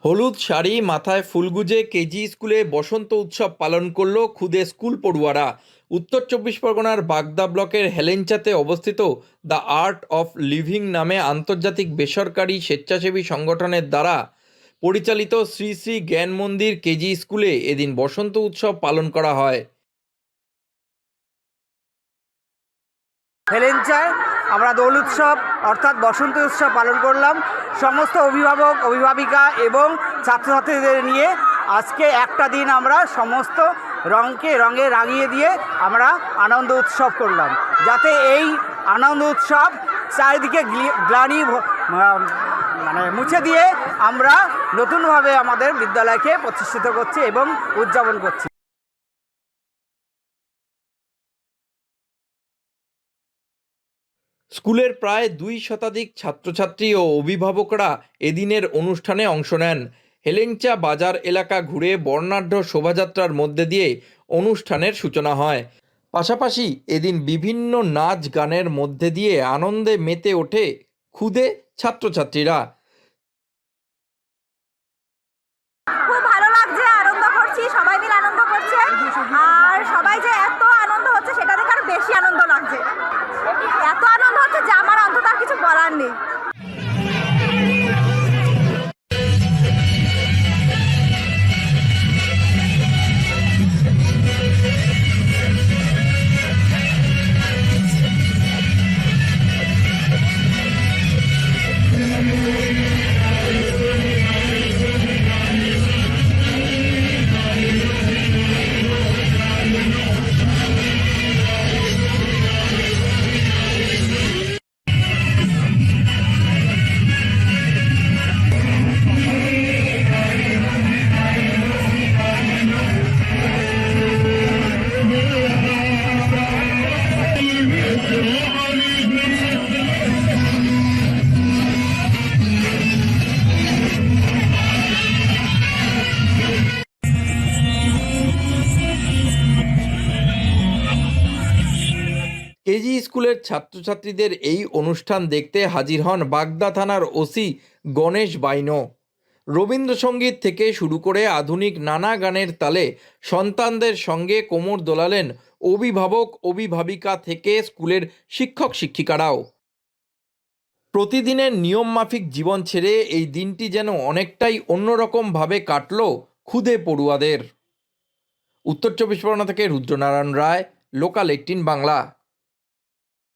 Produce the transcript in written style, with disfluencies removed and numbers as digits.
হলুদ শাড়ি মাথায় ফুল গুজে কেজি স্কুলে বসন্ত উৎসব পালন করল খুদে স্কুল পড়ুয়ারা। উত্তর চব্বিশ পরগনার বাগদা ব্লকের হেলেঞ্চাতে অবস্থিত দ্য আর্ট অফ লিভিং নামে আন্তর্জাতিক বেসরকারি স্বেচ্ছাসেবী সংগঠনের দ্বারা পরিচালিত শ্রী শ্রী জ্ঞান মন্দির কেজি স্কুলে এদিন বসন্ত উৎসব পালন করা হয়। হেলেঞ্চায় আমরা দোল উৎসব অর্থাৎ বসন্ত উৎসব পালন করলাম। সমস্ত অভিভাবক অভিভাবিকা এবং ছাত্রছাত্রীদের নিয়ে আজকে একটা দিন আমরা সমস্ত রঙে রাঙিয়ে দিয়ে আমরা আনন্দ উৎসব করলাম, যাতে এই আনন্দ উৎসব চারিদিকে গ্লানি মুছে দিয়ে আমরা নতুনভাবে আমাদের বিদ্যালয়কে প্রতিষ্ঠিত করছি এবং উদযাপন করছি। স্কুলের প্রায় 2 শতাধিক ছাত্রছাত্রী ও অভিভাবকরা এদিনের অনুষ্ঠানে অংশ নেন। হেলেঞ্চা বাজার এলাকা ঘুরে বর্ণাঢ্য শোভাযাত্রার মধ্যে দিয়ে অনুষ্ঠানের সূচনা হয়। পাশাপাশি এদিন বিভিন্ন নাচ গানের মধ্যে দিয়ে আনন্দে মেতে ওঠে ক্ষুদে ছাত্রছাত্রীরা। খুব ভালো লাগছে, আনন্দ করছি, সবাই মিলে আনন্দ করছে। আর সবাই যে এত আনন্দ হচ্ছে সেটা দেখে আরো বেশি আনন্দ লাগছে। এত আনন্দ হচ্ছে যে আমার অন্তত আর কিছু বলার নেই। কেজি স্কুলের ছাত্রছাত্রীদের এই অনুষ্ঠান দেখতে হাজির হন বাগদা থানার ওসি গণেশ বাইনো। রবীন্দ্রসঙ্গীত থেকে শুরু করে আধুনিক নানা গানের তালে সন্তানদের সঙ্গে কোমর দোলালেন অভিভাবক অভিভাবিকা থেকে স্কুলের শিক্ষক শিক্ষিকারাও। প্রতিদিনের নিয়মমাফিক জীবন ছেড়ে এই দিনটি যেন অনেকটাই অন্যরকমভাবে কাটল ক্ষুদে পড়ুয়াদের। উত্তর চব্বিশ পরগনা থেকে রুদ্রনারায়ণ রায়, লোকাল 18 বাংলা।